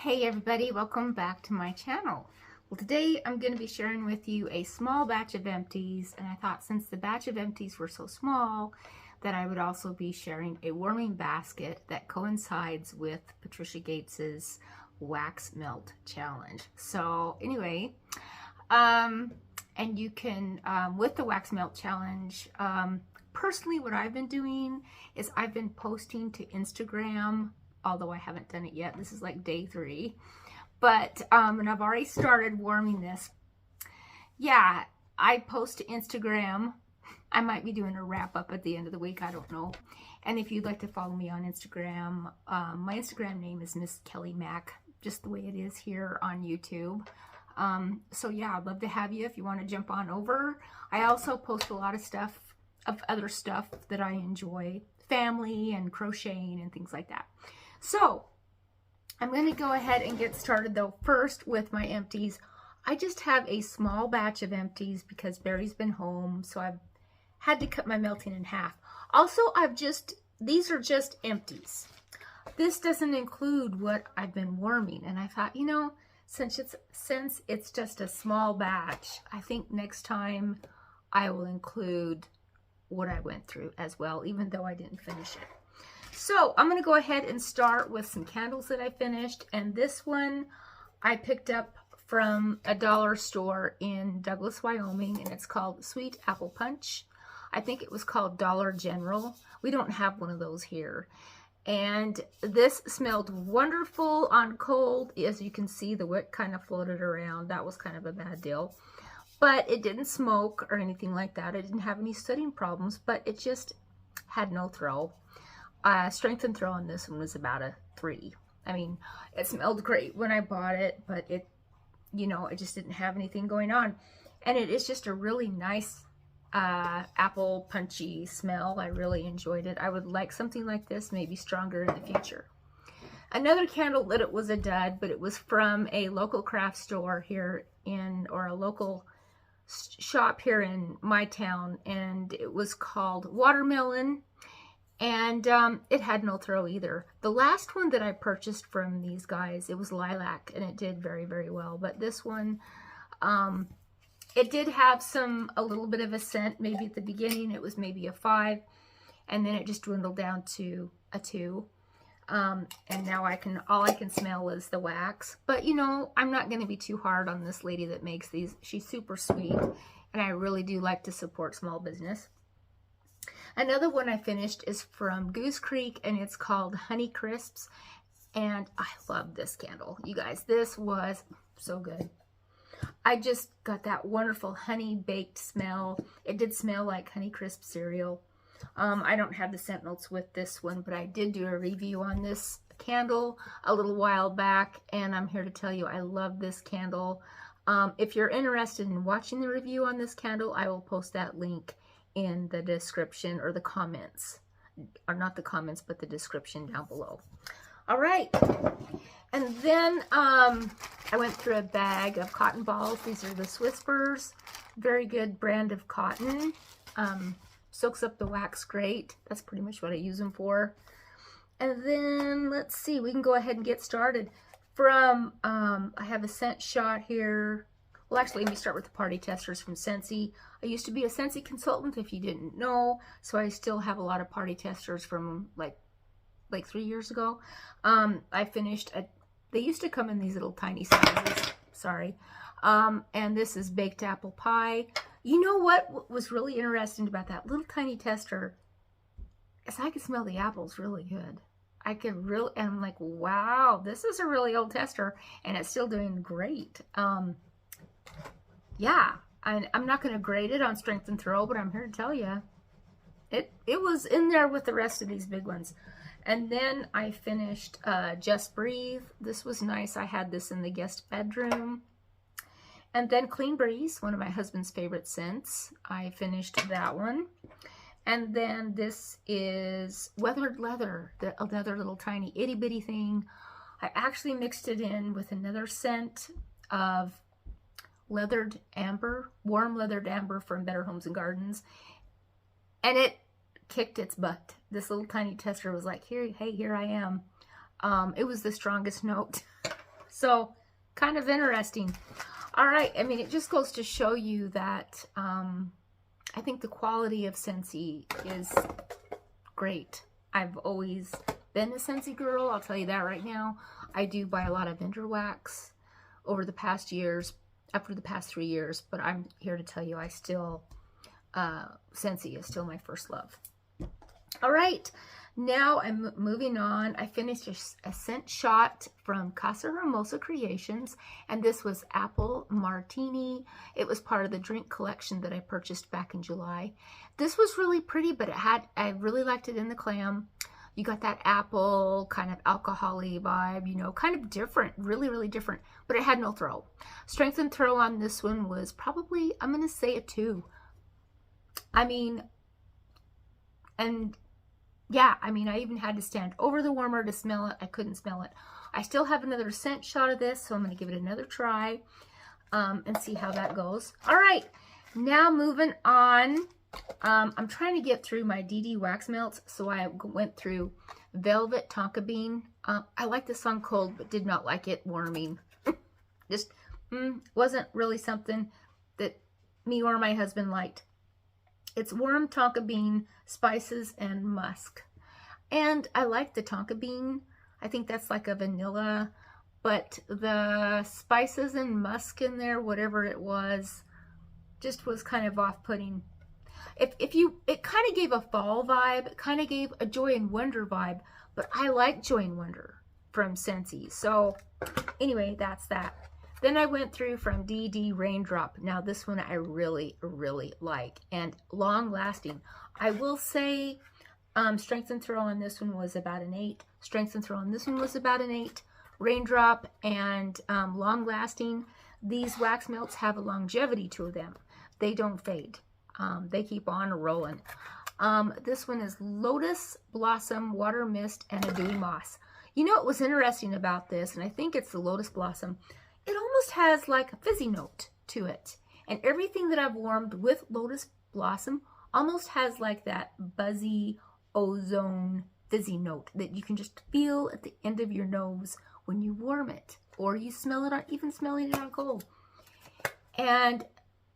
Hey everybody, welcome back to my channel. Well, today I'm going to be sharing with you a small batch of empties, and I thought since the batch of empties were so small that I would also be sharing a warming basket that coincides with Patricia Gates's wax melt challenge. So anyway, and you can with the wax melt challenge, personally what I've been doing is I've been posting to Instagram, although I haven't done it yet. This is like day 3, but and I've already started warming this. Yeah, I post to Instagram. I might be doing a wrap up at the end of the week, I don't know. And if you'd like to follow me on Instagram, my Instagram name is Miss Kelly Mac, just the way it is here on YouTube. So yeah, I'd love to have you if you want to jump on over. I also post a lot of stuff, other stuff that I enjoy, family and crocheting and things like that. So I'm going to go ahead and get started though first with my empties. I just have a small batch of empties because Barry's been home, so I've had to cut my melting in half. Also, these are just empties. This doesn't include what I've been warming, and I thought, you know, since it's just a small batch, I think next time I will include what I went through as well, even though I didn't finish it. So I'm going to go ahead and start with some candles that I finished, and this one I picked up from a dollar store in Douglas, Wyoming, and it's called Sweet Apple Punch. I think it was called Dollar General. We don't have one of those here. And this smelled wonderful on cold. As you can see, the wick kind of floated around. That was kind of a bad deal. But it didn't smoke or anything like that. It didn't have any sooting problems, but it just had no throw. Strength and throw on this one was about a 3. I mean, it smelled great when I bought it, but it, you know, it just didn't have anything going on. And it is just a really nice apple punchy smell. I really enjoyed it. I would like something like this, maybe stronger in the future. Another candle that it was a dud, but it was from a local craft store here or a local shop here in my town, and it was called Watermelon, and it had no throw either. The last one that I purchased from these guys, it was lilac, and it did very, very well. But this one, it did have a little bit of a scent. Maybe at the beginning it was maybe a 5, and then it just dwindled down to a 2. And now all I can smell is the wax. But you know, I'm not going to be too hard on this lady that makes these. She's super sweet, and I really do like to support small business. Another one I finished is from Goose Creek, and it's called Honey Crisps, and I love this candle. You guys, this was so good. I just got that wonderful honey baked smell. It did smell like Honey Crisp cereal. I don't have the scent notes with this one, but I did do a review on this candle a little while back, and I'm here to tell you I love this candle. If you're interested in watching the review on this candle, I will post that link in the description, or the comments, or not the comments, but the description down below. All right, and then I went through a bag of cotton balls. These are the Whispers, very good brand of cotton. Soaks up the wax great. That's pretty much what I use them for. And then let's see, we can go ahead and get started. From I have a scent shot here. Well, actually, let me start with the party testers from Scentsy. I used to be a Scentsy consultant, if you didn't know, so I still have a lot of party testers from like 3 years ago. I finished they used to come in these little tiny sizes. Sorry. And this is baked apple pie. You know what was really interesting about that little tiny tester is I could smell the apples really good. I could really, and I'm like, wow, this is a really old tester, and it's still doing great. Yeah, I'm not going to grade it on strength and throw, but I'm here to tell you, it was in there with the rest of these big ones. And then I finished Just Breathe. This was nice. I had this in the guest bedroom. And then Clean Breeze, one of my husband's favorite scents. I finished that one. And then this is Weathered Leather, another little tiny itty bitty thing. I actually mixed it in with another scent of leathered amber, warm leathered amber from Better Homes and Gardens. And it kicked its butt. This little tiny tester was like, here I am. It was the strongest note. So kind of interesting. All right, I mean, it just goes to show you that I think the quality of Scentsy is great. I've always been a Scentsy girl, I'll tell you that right now. I do buy a lot of vendor wax over the past years, after the past 3 years, but I'm here to tell you I still, Scentsy is still my first love. All right, now I'm moving on. I finished a scent shot from Casa Hermosa Creations, and this was Apple Martini. It was part of the drink collection that I purchased back in July. This was really pretty, but I really liked it in the clam. You got that apple kind of alcohol-y vibe, you know, kind of different, really, really different, but it had no throw. Strength and throw on this one was probably, I'm going to say a 2. I mean, and yeah, I mean, I even had to stand over the warmer to smell it. I couldn't smell it. I still have another scent shot of this, so I'm going to give it another try and see how that goes. All right, now moving on. I'm trying to get through my DD wax melts, so I went through Velvet Tonka Bean. I like this on cold, but did not like it warming. Just wasn't really something that me or my husband liked. It's warm Tonka bean, spices, and musk. And I like the Tonka bean. I think that's like a vanilla, but the spices and musk in there, whatever it was, just was kind of off-putting. It kind of gave a fall vibe, it kind of gave a Joy and Wonder vibe, but I like Joy and Wonder from Scentsy. So anyway, that's that. Then I went through from DD Raindrop. Now this one I really, really like and long lasting. I will say strength and throw on this one was about an 8. Strength and throw on this one was about an 8. Raindrop and long lasting. These wax melts have a longevity to them. They don't fade. They keep on rolling. This one is Lotus Blossom, Water Mist, and a Dewy Moss. You know what was interesting about this, and I think it's the Lotus Blossom, it almost has like a fizzy note to it. And everything that I've warmed with Lotus Blossom almost has like that buzzy ozone fizzy note that you can just feel at the end of your nose when you warm it, or you smell it on, even smelling it on cold. And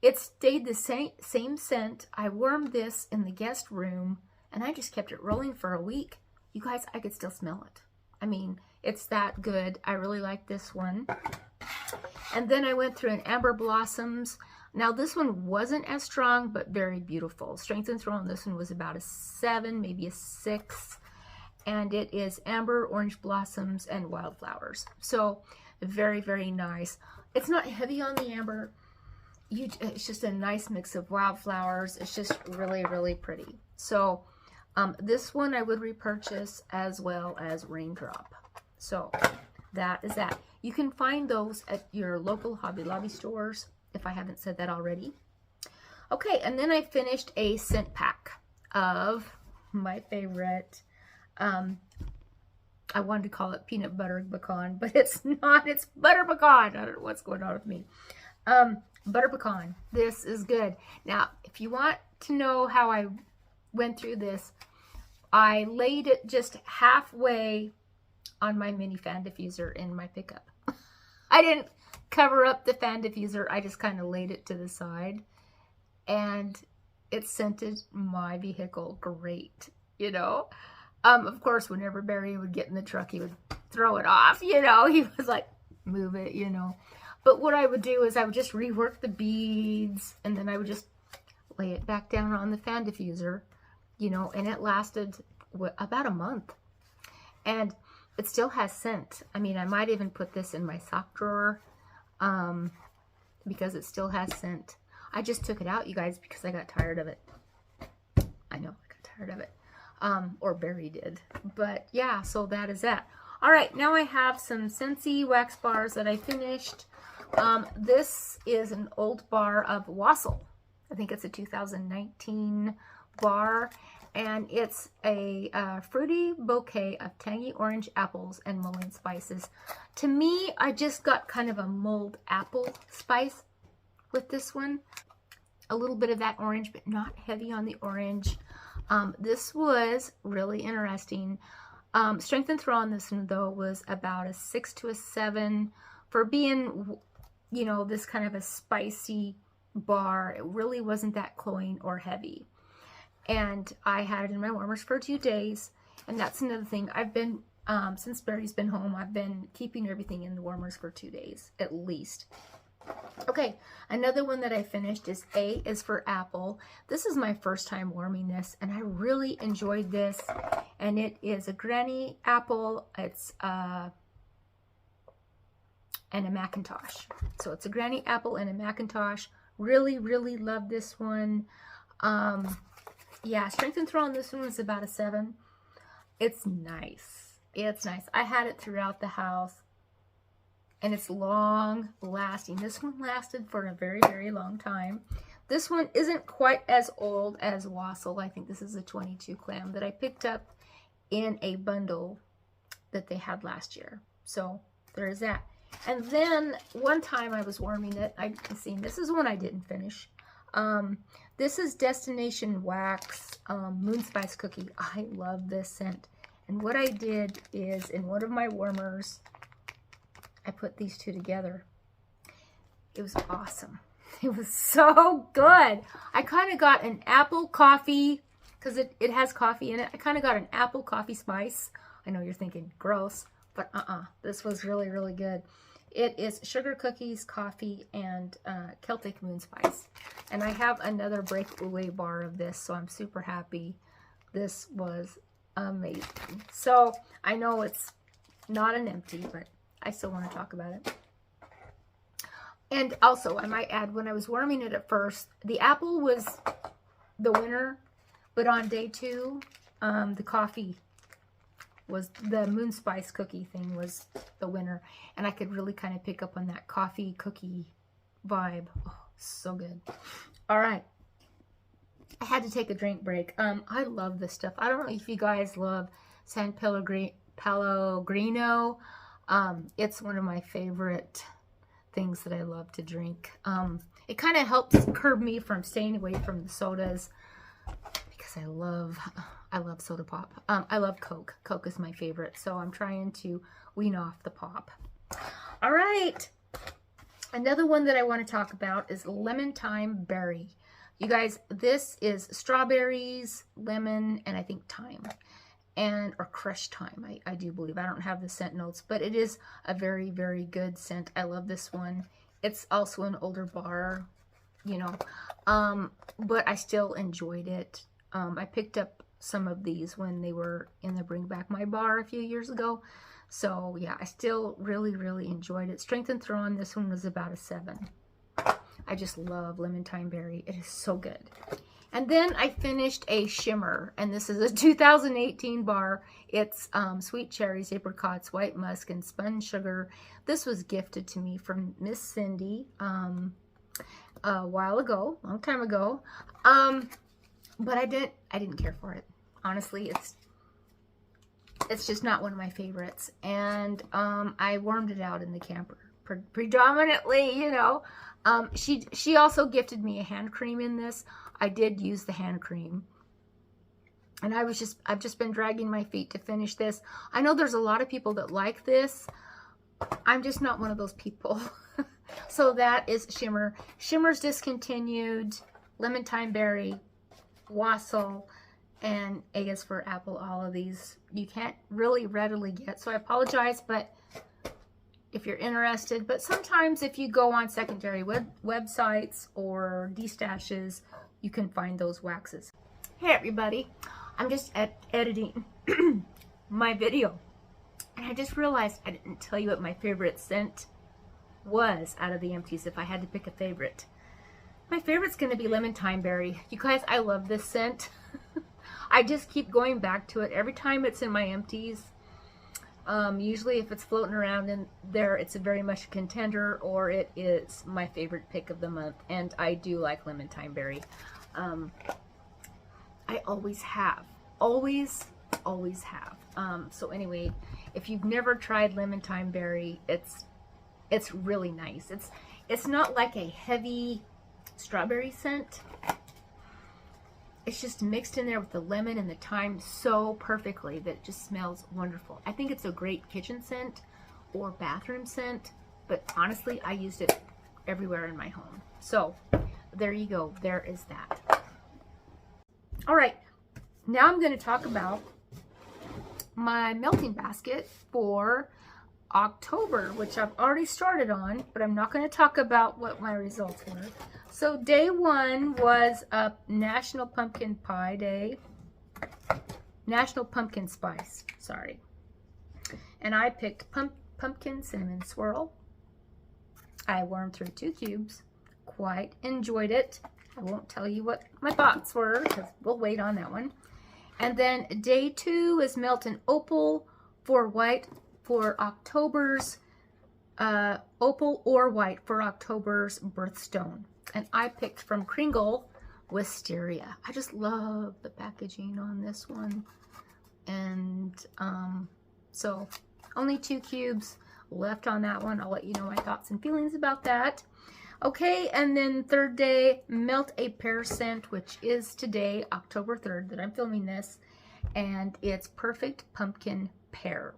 it stayed the same scent. I warmed this in the guest room and I just kept it rolling for a week. You guys, I could still smell it. I mean, it's that good. I really like this one. And then I went through an Amber Blossoms. Now this one wasn't as strong, but very beautiful. Strength and throw on this one was about a 7, maybe a 6. And it is Amber, Orange Blossoms, and Wildflowers. So very, very nice. It's not heavy on the amber. It's just a nice mix of wildflowers. It's just really, really pretty. So this one I would repurchase, as well as Raindrop. So that is that. You can find those at your local Hobby Lobby stores, if I haven't said that already. Okay, and then I finished a scent pack of my favorite, I wanted to call it peanut butter pecan, but it's not. It's butter pecan. I don't know what's going on with me. Butter pecan. This is good. Now, if you want to know how I went through this, I laid it just halfway on my mini fan diffuser in my pickup. I didn't cover up the fan diffuser. I just kind of laid it to the side, and it scented my vehicle great, you know. Of course, whenever Barry would get in the truck, he would throw it off, you know. He was like, move it, you know. But what I would do is I would just rework the beads, and then I would just lay it back down on the fan diffuser, you know, and it lasted about a month. And it still has scent. I mean, I might even put this in my sock drawer because it still has scent. I just took it out, you guys, because I got tired of it. I know, I got tired of it. Or Barry did. But yeah, so that is that. All right, now I have some Scentsy wax bars that I finished. This is an old bar of Wassail. I think it's a 2019 bar. And it's a fruity bouquet of tangy orange apples and mullein spices. To me, I just got kind of a mulled apple spice with this one. A little bit of that orange, but not heavy on the orange. This was really interesting. Strength and throw on this one, though, was about a 6 to a 7. for being, you know, this kind of a spicy bar, it really wasn't that cloying or heavy. And I had it in my warmers for 2 days. And that's another thing. I've been, since Barry's been home, I've been keeping everything in the warmers for 2 days, at least. Okay, another one that I finished is A is for Apple. This is my first time warming this, and I really enjoyed this. And it is a Granny Apple. It's and a Macintosh. So it's a Granny Apple and a Macintosh. Really, really love this one. Yeah, strength and throw on this one is about a 7. It's nice. It's nice. I had it throughout the house. And it's long lasting. This one lasted for a very, very long time. This one isn't quite as old as Wassail. I think this is a 22 clam that I picked up in a bundle that they had last year. So there is that. And then one time I was warming it. This is one I didn't finish. This is Destination Wax Moon Spice Cookie. I love this scent. And what I did is in one of my warmers, I put these two together. It was awesome. It was so good. I kind of got an apple coffee, because it has coffee in it. I kind of got an apple coffee spice. I know you're thinking, gross, but this was really, really good. It is sugar cookies, coffee, and Celtic moon spice. And I have another breakaway bar of this, so I'm super happy. This was amazing. So I know it's not an empty, but I still want to talk about it. And also, I might add, when I was warming it at first, the apple was the winner, but on day 2, the coffee was, the moon spice cookie thing was the winner. And I could really kind of pick up on that coffee cookie vibe. Oh, so good. All right. I had to take a drink break. I love this stuff. I don't know if you guys love San Pellegrino. It's one of my favorite things that I love to drink. It kind of helps curb me from staying away from the sodas, because I love soda pop. I love Coke. Coke is my favorite, so I'm trying to wean off the pop. All right. Another one that I want to talk about is Lemon Thyme Berry. You guys, this is strawberries, lemon, and I think thyme. Or crushed thyme, I do believe. I don't have the scent notes, but it is a very, very good scent. I love this one. It's also an older bar, you know, but I still enjoyed it. I picked up some of these when they were in the Bring Back My Bar a few years ago. So yeah, I still really, really enjoyed it. Strength and throw on this one was about a 7. I just love lemon thyme berry. It is so good. And then I finished a Shimmer, and this is a 2018 bar. It's sweet cherries, apricots, white musk, and spun sugar. This was gifted to me from Miss Cindy a while ago, long time ago. But I didn't care for it. Honestly, it's just not one of my favorites. And I warmed it out in the camper, predominantly, you know. She also gifted me a hand cream in this. I did use the hand cream. And I've just been dragging my feet to finish this. I know there's a lot of people that like this. I'm just not one of those people. So that is Shimmer. Shimmer's discontinued. Lemon Thyme Berry, Wassail, and A is for Apple. All of these you can't really readily get. So I apologize, but if you're interested. But sometimes if you go on secondary websites or destashes, you can find those waxes. Hey everybody, I'm just editing my video, and I just realized I didn't tell you what my favorite scent was out of the empties. If I had to pick a favorite, my favorite's going to be Lemon Thyme Berry. You guys, I love this scent. I just keep going back to it every time it's in my empties. Usually if it's floating around in there, it's a very much a contender, or it is my favorite pick of the month. And I do like Lemon Thyme Berry. I always have. Always have. So anyway, if you've never tried Lemon Thyme Berry, it's really nice. It's not like a heavy strawberry scent. It's just mixed in there with the lemon and the thyme so perfectly that it just smells wonderful. I think it's a great kitchen scent or bathroom scent. but honestly, I used it everywhere in my home. So there you go. There is that. All right, now I'm going to talk about my melting basket for October, which I've already started on, but I'm not going to talk about what my results were. So day one was a National Pumpkin Pie Day. National Pumpkin Spice, sorry. And I picked pumpkin cinnamon swirl. I warmed through 2 cubes. Quite enjoyed it. I won't tell you what my thoughts were because we'll wait on that one. And then day 2 is melt an opal for white for October's opal or white for October's birthstone. And I picked from Kringle Wisteria. I just love the packaging on this one. And so only 2 cubes left on that one. I'll let you know my thoughts and feelings about that. Okay, and then third day, melt a pear scent, which is today, October 3rd, that I'm filming this. And it's Perfect Pumpkin Pear.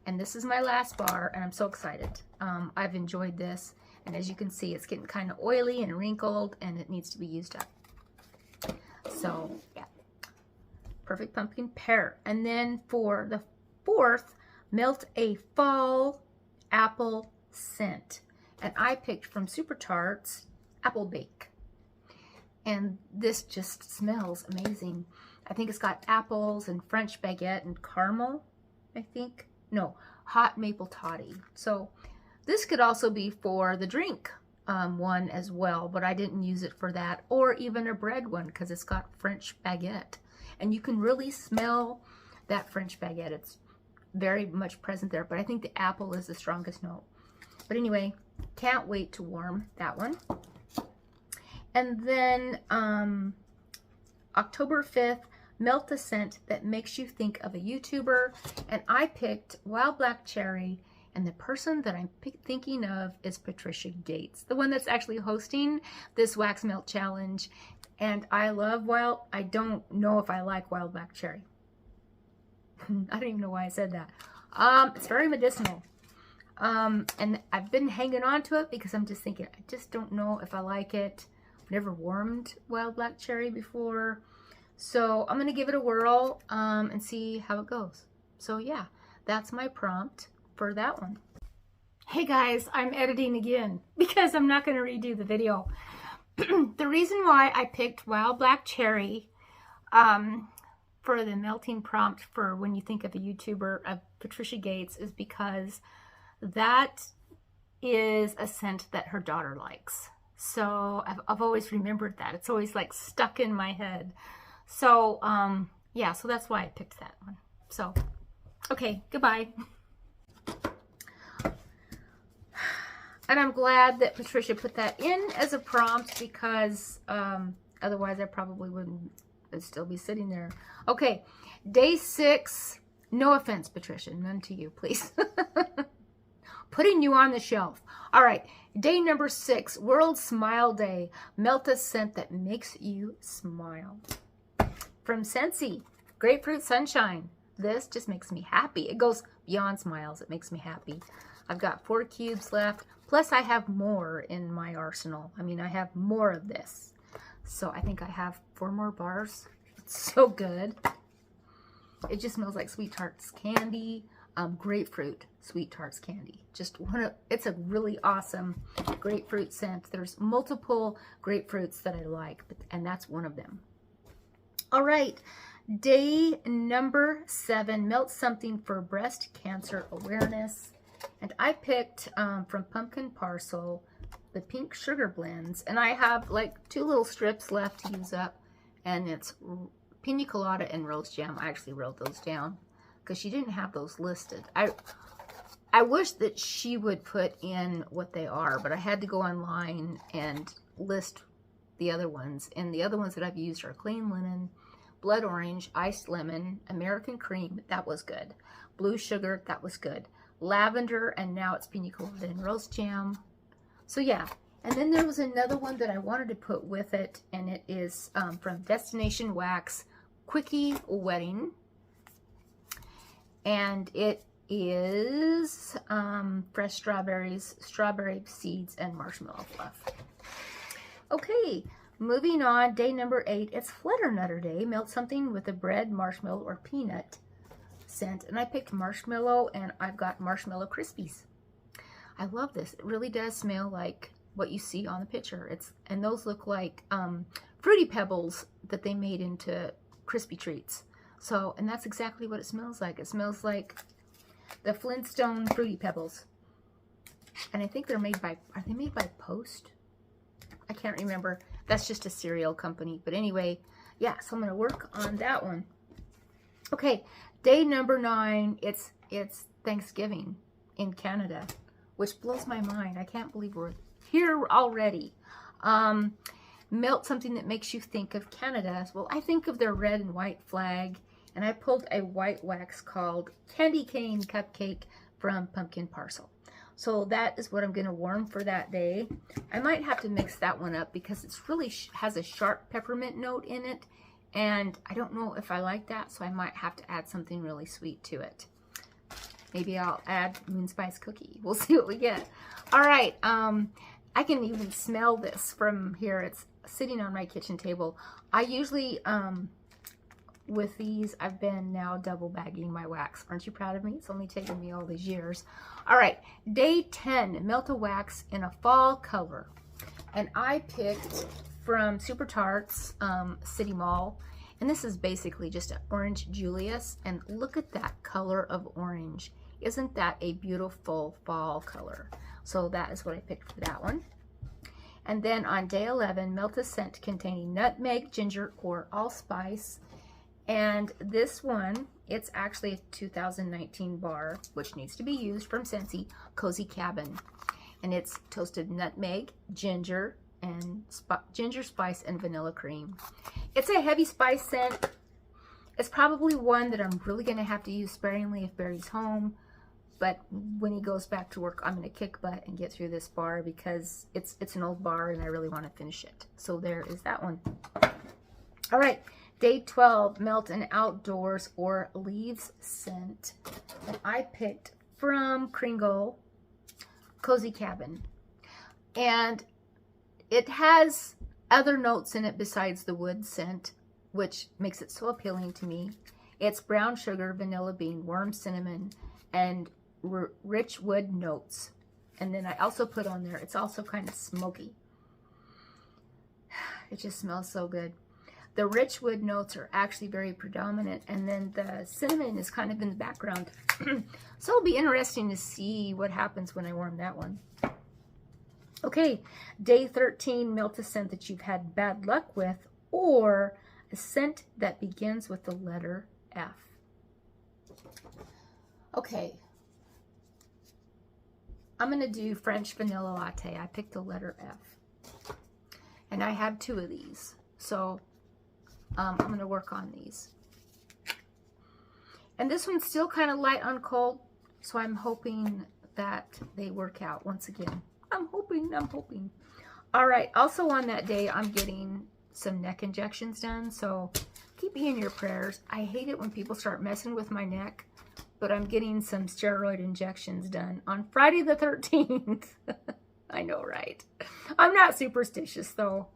And this is my last bar, and I'm so excited. I've enjoyed this. And as you can see, it's getting kind of oily and wrinkled, and it needs to be used up. So, yeah. Perfect Pumpkin Pear. And then for the 4th, melt a fall apple scent. And I picked from Super Tarts Apple Bake. And this just smells amazing. I think it's got apples and French baguette and caramel, I think. No, hot maple toddy. So this could also be for the drink one as well, but I didn't use it for that. Or even a bread one because it's got French baguette. And you can really smell that French baguette. It's very much present there, but I think the apple is the strongest note. But anyway, can't wait to warm that one. And then October 5th, melt a scent that makes you think of a YouTuber. And I picked Wild Black Cherry, and the person that I'm thinking of is Patricia Gates, the one that's actually hosting this wax melt challenge. And I love I don't know if I like Wild Black Cherry. I don't even know why I said that. It's very medicinal. And I've been hanging on to it because I'm just thinking, I just don't know if I like it. I've never warmed Wild Black Cherry before. So I'm going to give it a whirl and see how it goes. So yeah, that's my prompt for that one. Hey guys, I'm editing again because I'm not going to redo the video. The reason why I picked Wild Black Cherry for the melting prompt for when you think of a YouTuber of Patricia Gates is because that is a scent that her daughter likes. So I've always remembered that. It's always like stuck in my head. So yeah, so that's why I picked that one. So okay, goodbye. And I'm glad that Patricia put that in as a prompt because otherwise I probably wouldn't. It'd still be sitting there. Okay, day 6. No offense, Patricia, none to you, please. Putting you on the shelf. All right, day number 6, World Smile Day. Melt a scent that makes you smile. From Scentsy, Grapefruit Sunshine. This just makes me happy. It goes beyond smiles. It makes me happy. I've got 4 cubes left. Plus, I have more in my arsenal. I mean, I have more of this. So I think I have 4 more bars. It's so good. It just smells like Sweet Tarts candy. Grapefruit Sweet Tarts candy. Just it's a really awesome grapefruit scent. There's multiple grapefruits that I like, and that's one of them. All right, day number 7, melt something for breast cancer awareness. And I picked from Pumpkin Parcel the pink sugar blends, and I have like 2 little strips left to use up, and it's pina colada and rose jam. I actually wrote those down because she didn't have those listed. I wish that she would put in what they are, but I had to go online and list the other ones, and the other ones that I've used are Clean Linen, Blood Orange, Iced Lemon, American Cream, that was good, Blue Sugar, that was good, Lavender, and now it's pina colada and rose jam. So yeah, and then there was another one that I wanted to put with it, and it is from Destination Wax Quickie Wedding, and it is fresh strawberries, strawberry seeds, and marshmallow fluff. Okay, moving on, day number 8. It's Flutternutter Day. Melt something with a bread, marshmallow, or peanut scent. And I picked marshmallow, and I've got marshmallow Crispies. I love this. It really does smell like what you see on the picture. And those look like Fruity Pebbles that they made into crispy treats. So, and that's exactly what it smells like. It smells like the Flintstone Fruity Pebbles. And I think they're made by, are they made by Post? I can't remember. That's just a cereal company. But anyway, yeah, so I'm going to work on that one. Okay, day number 9. It's Thanksgiving in Canada, which blows my mind. I can't believe we're here already. Melt something that makes you think of Canada. Well, I think of their red and white flag, and I pulled a white wax called Candy Cane Cupcake from Pumpkin Parcel. So that is what I'm going to warm for that day. I might have to mix that one up because it's really has a sharp peppermint note in it, and I don't know if I like that, so I might have to add something really sweet to it. Maybe I'll add Moon Spice Cookie. We'll see what we get. All right, I can even smell this from here. It's sitting on my kitchen table. I usually, with these, I've been now double bagging my wax. Aren't you proud of me? It's only taken me all these years. All right, day 10, melt a wax in a fall color. And I picked from Super Tarts City Mall. And this is basically just an Orange Julius. And look at that color of orange. Isn't that a beautiful fall color? So that is what I picked for that one. And then on day 11, melt a scent containing nutmeg, ginger, or allspice. And this one, it's actually a 2019 bar, which needs to be used, from Scentsy, Cozy Cabin. And it's toasted nutmeg, ginger, and ginger spice, and vanilla cream. It's a heavy spice scent. It's probably one that I'm really going to have to use sparingly if Barry's home. But when he goes back to work, I'm going to kick butt and get through this bar because it's an old bar and I really want to finish it. So there is that one. All right, day 12, melt an outdoors or leaves scent. And I picked from Kringle, Cozy Cabin. And it has other notes in it besides the wood scent, which makes it so appealing to me. It's brown sugar, vanilla bean, warm cinnamon, and rich wood notes. And then I also put on there, it's also kind of smoky. It just smells so good. The rich wood notes are actually very predominant, and then the cinnamon is kind of in the background. So it'll be interesting to see what happens when I warm that one. Okay, day 13, melt a scent that you've had bad luck with, or a scent that begins with the letter F. Okay, I'm going to do French vanilla latte. I picked the letter F. And I have 2 of these. So I'm going to work on these. And this one's still kind of light on cold. So I'm hoping that they work out once again. I'm hoping. All right. Also on that day, I'm getting some neck injections done. So keep me in your prayers. I hate it when people start messing with my neck. But I'm getting some steroid injections done on Friday the 13th. I know, right? I'm not superstitious, though.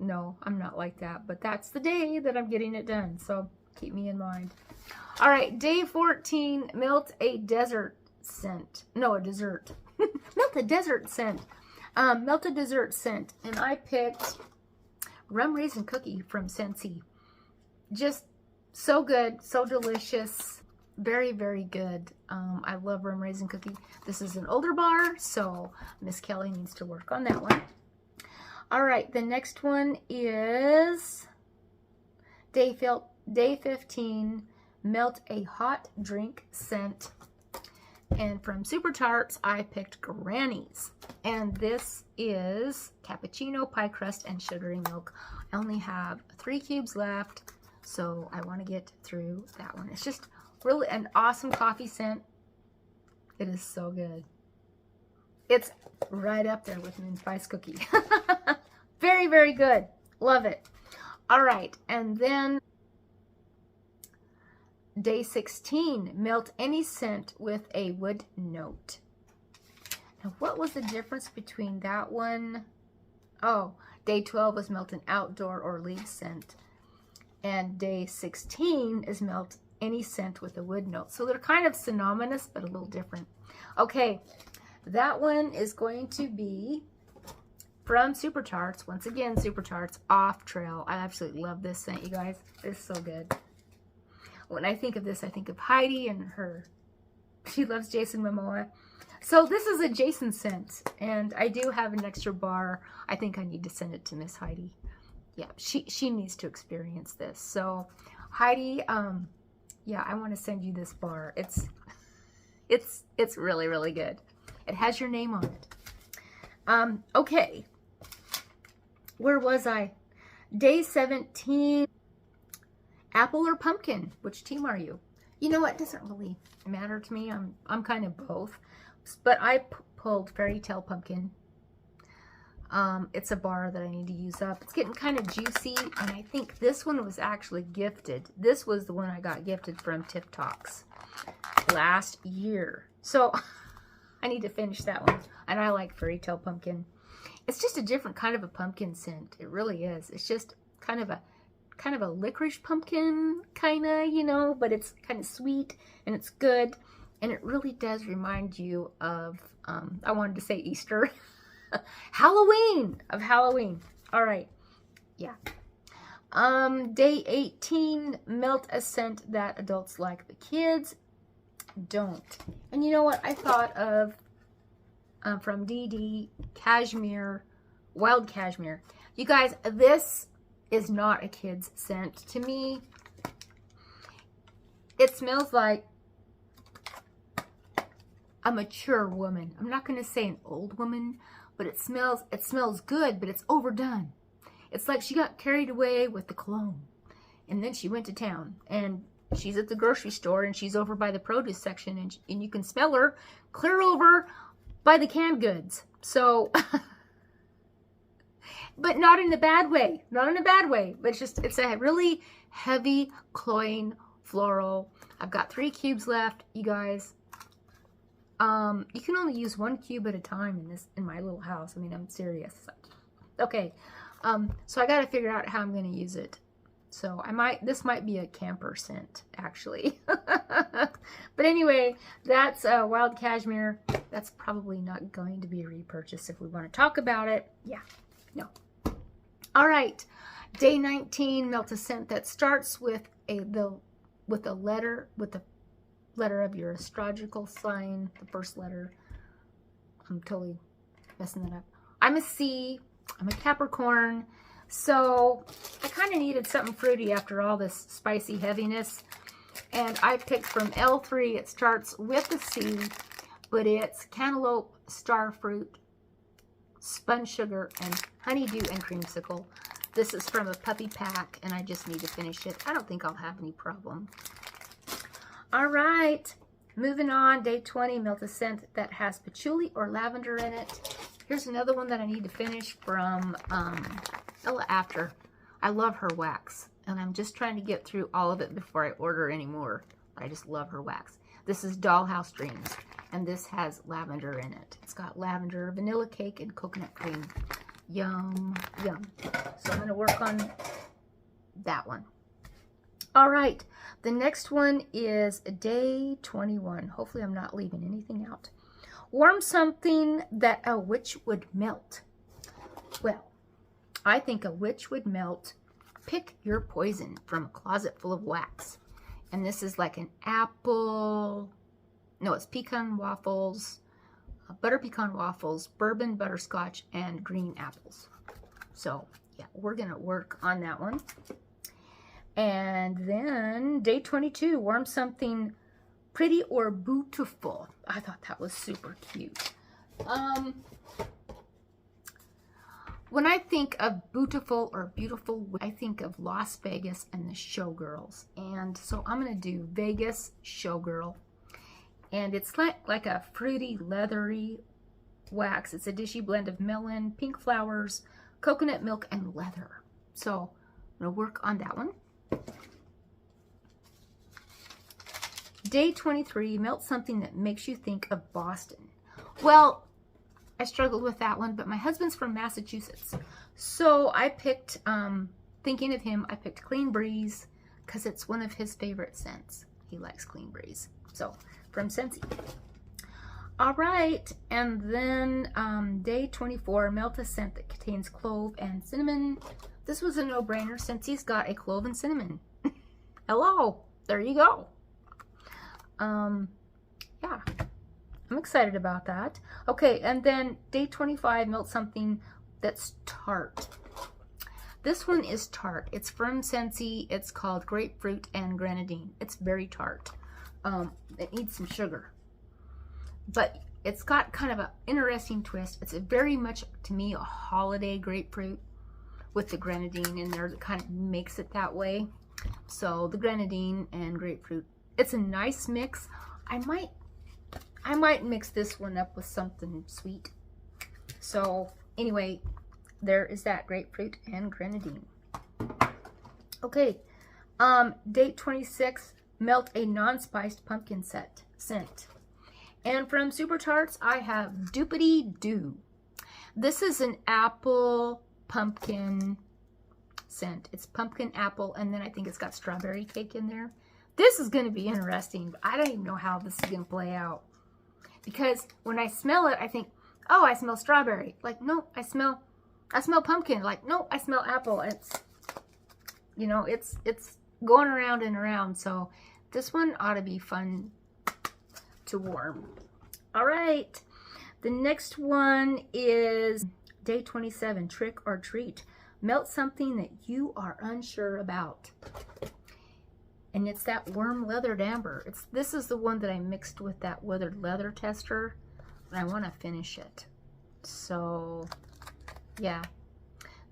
No, I'm not like that. But that's the day that I'm getting it done. So keep me in mind. All right, day 14, melt a desert scent. No, a dessert. Melt a desert scent. Melt a dessert scent. And I picked Rum Raisin Cookie from Scentsy. Just so good, so delicious. Very, very good. I love Rum Raisin Cookie. This is an older bar, so Miss Kelly needs to work on that one. All right, the next one is day 15, melt a hot drink scent. And from Super Tarts, I picked Granny's. And this is cappuccino, pie crust, and sugary milk. I only have 3 cubes left, so I want to get through that one. It's just really an awesome coffee scent. It is so good. It's right up there with Moon Spice Cookie. Very, very good. Love it. All right. And then Day 16, melt any scent with a wood note. Now, what was the difference between that one? Oh, day 12 was melt an outdoor or leaf scent. And day 16 is melt any scent with a wood note. So they're kind of synonymous, but a little different. Okay, that one is going to be from Super Tarts. Once again, Super Tarts Off Trail. I absolutely love this scent, you guys. It's so good. When I think of this, I think of Heidi and her. She loves Jason Momoa. So this is a Jason scent, and I do have an extra bar. I think I need to send it to Miss Heidi. Yeah, she needs to experience this. So Heidi, yeah, I want to send you this bar. It's really, really good. It has your name on it. Okay. Where was I? Day 17. Apple or pumpkin? Which team are you? You know what? It doesn't really matter to me. I'm kind of both. But I pulled Fairy Tale Pumpkin. It's a bar that I need to use up. It's getting kind of juicy, and I think this one was actually gifted. This was the one I got gifted from Tip Talks last year. So I need to finish that one. And I like Fairy Tale Pumpkin. It's just a different kind of a pumpkin scent. It really is. It's just kind of a licorice pumpkin, kind of, you know, but it's kind of sweet and it's good. And it really does remind you of, I wanted to say Easter. Halloween. All right. Yeah. Day 18, melt a scent that adults like but kids don't. And you know what? I thought of, from DD, Cashmere, Wild Cashmere. You guys, this is not a kid's scent to me. It smells like a mature woman. I'm not going to say an old woman, but it smells good, but it's overdone. It's like she got carried away with the cologne, and then she went to town, and she's at the grocery store, and she's over by the produce section, and you can smell her clear over by the canned goods. So, but not in a bad way. Not in a bad way. But it's a really heavy, cloying floral. I've got 3 cubes left, you guys. You can only use 1 cube at a time in my little house. I mean, I'm serious. Okay. So I got to figure out how I'm going to use it. So this might be a camper scent, actually. But anyway, that's Wild Cashmere. That's probably not going to be repurchased if we want to talk about it. Yeah, no. All right, day 19, melt a scent that starts with the letter of your astrological sign, the first letter. I'm totally messing that up. I'm a C. I'm a Capricorn. So I kind of needed something fruity after all this spicy heaviness. And I picked from L3. It starts with a C, but it's cantaloupe, starfruit, spun sugar, and honeydew and creamsicle. This is from a puppy pack, and I just need to finish it. I don't think I'll have any problem. All right, moving on. Day 20, melt a scent that has patchouli or lavender in it. Here's another one that I need to finish from Ella After. I love her wax, and I'm just trying to get through all of it before I order any more. I just love her wax. This is Dollhouse Dreams, and this has lavender in it. It's got lavender, vanilla cake, and coconut cream. Yum, yum. So I'm going to work on that one. All right, the next one is day 21. Hopefully I'm not leaving anything out. Warm something that a witch would melt. Well, I think a witch would melt. Pick your poison from a closet full of wax. And this is like an apple. No, it's pecan waffles, butter pecan waffles, bourbon butterscotch, and green apples. So, yeah, we're going to work on that one. And then day 22, warm something pretty or beautiful. I thought that was super cute. When I think of beautiful or beautiful, I think of Las Vegas and the Showgirls. And so I'm going to do Vegas Showgirl. And it's like a fruity, leathery wax. It's a dishy blend of melon, pink flowers, coconut milk, and leather. So I'm going to work on that one. Day 23, melt something that makes you think of Boston. Well, I struggled with that one, but my husband's from Massachusetts. So I picked, thinking of him, I picked Clean Breeze because it's one of his favorite scents. He likes Clean Breeze. So, from Scentsy. All right, and then day 24, melt a scent that contains clove and cinnamon. This was a no-brainer since he's got a clove and cinnamon. Hello, there you go. Yeah, I'm excited about that. Okay, and then day 25, melt something that's tart. This one is tart. It's from Scentsy. It's called Grapefruit and Grenadine. It's very tart. It needs some sugar. But it's got kind of an interesting twist. It's a very much, to me, a holiday grapefruit with the grenadine in there that kind of makes it that way. So the grenadine and grapefruit, it's a nice mix. I might mix this one up with something sweet. So anyway, there is that grapefruit and grenadine. Okay, day 26, melt a non-spiced pumpkin scent. And from Super Tarts, I have Doopity Doo. This is an apple pumpkin scent. It's pumpkin apple, and then I think it's got strawberry cake in there. This is going to be interesting, but I don't even know how this is going to play out. Because when I smell it, I think, oh, I smell strawberry. Like, no, I smell pumpkin. Like, no, I smell apple. It's, you know, it's going around and around. So this one ought to be fun to warm. All right, the next one is day 27, trick or treat. Melt something that you are unsure about. And it's that warm leathered amber. This is the one that I mixed with that withered leather tester, and I want to finish it. So yeah,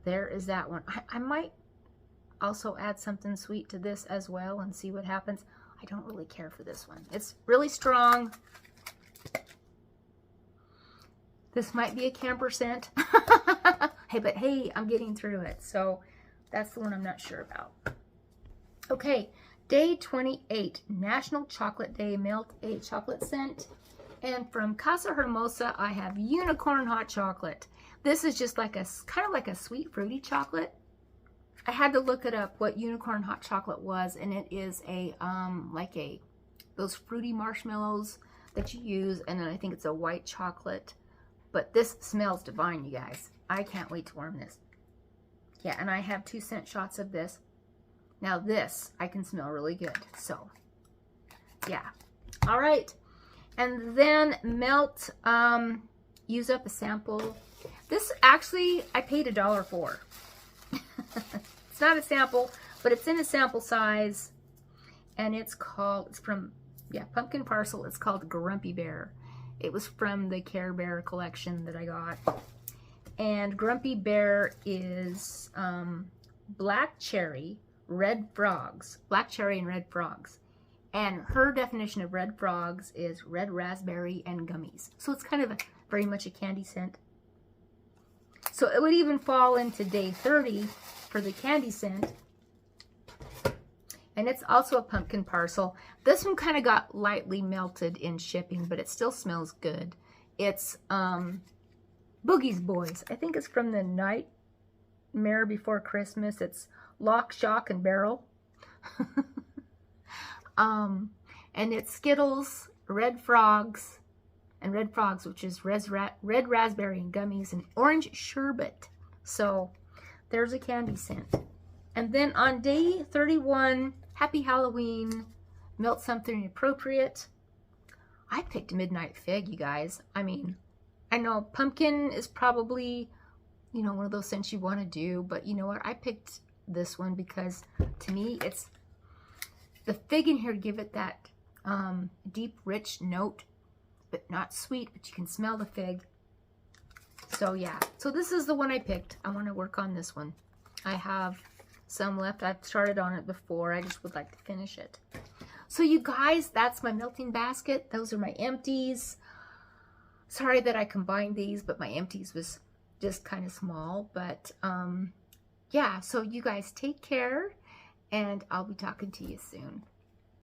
there is that one. I might also add something sweet to this as well and see what happens. I don't really care for this one. It's really strong. This might be a camper scent. Hey, but hey, I'm getting through it. So that's the one I'm not sure about. Okay, day 28, National Chocolate Day, melt a chocolate scent. And from Casa Hermosa, I have Unicorn Hot Chocolate. This is just like a, kind of like a sweet fruity chocolate. I had to look it up what unicorn hot chocolate was, and it is a those fruity marshmallows that you use, and then I think it's a white chocolate. But this smells divine, you guys. I can't wait to warm this. Yeah, and I have 2 scent shots of this. Now this I can smell really good. So yeah. All right. And then melt, use up a sample. This actually I paid $1 for. It's not a sample, but it's in a sample size, and it's from, yeah, Pumpkin Parcel. It's called Grumpy Bear. It was from the Care Bear collection that I got. And Grumpy Bear is black cherry, red frogs. Black cherry and red frogs. And her definition of red frogs is red raspberry and gummies. So it's kind of very much a candy scent. So it would even fall into day 30 for the candy scent. And it's also a Pumpkin Parcel. This one kind of got lightly melted in shipping, but it still smells good. It's Boogie's Boys. I think it's from the Nightmare Before Christmas. It's Lock, Shock, and Barrel. And it's Skittles, Red Frogs, which is red raspberry and gummies, and orange sherbet. So there's a candy scent. And then on day 31, Happy Halloween, melt something appropriate. I picked Midnight Fig, you guys. I mean, I know pumpkin is probably, you know, one of those scents you want to do, but you know what? I picked this one because to me, it's the fig in here give it that deep, rich note, but not sweet, but you can smell the fig. So yeah, so this is the one I picked. I want to work on this one. I have some left. I've started on it before. I just would like to finish it. So you guys, that's my melting basket. Those are my empties. Sorry that I combined these, but my empties was just kind of small. But yeah, so you guys take care, and I'll be talking to you soon.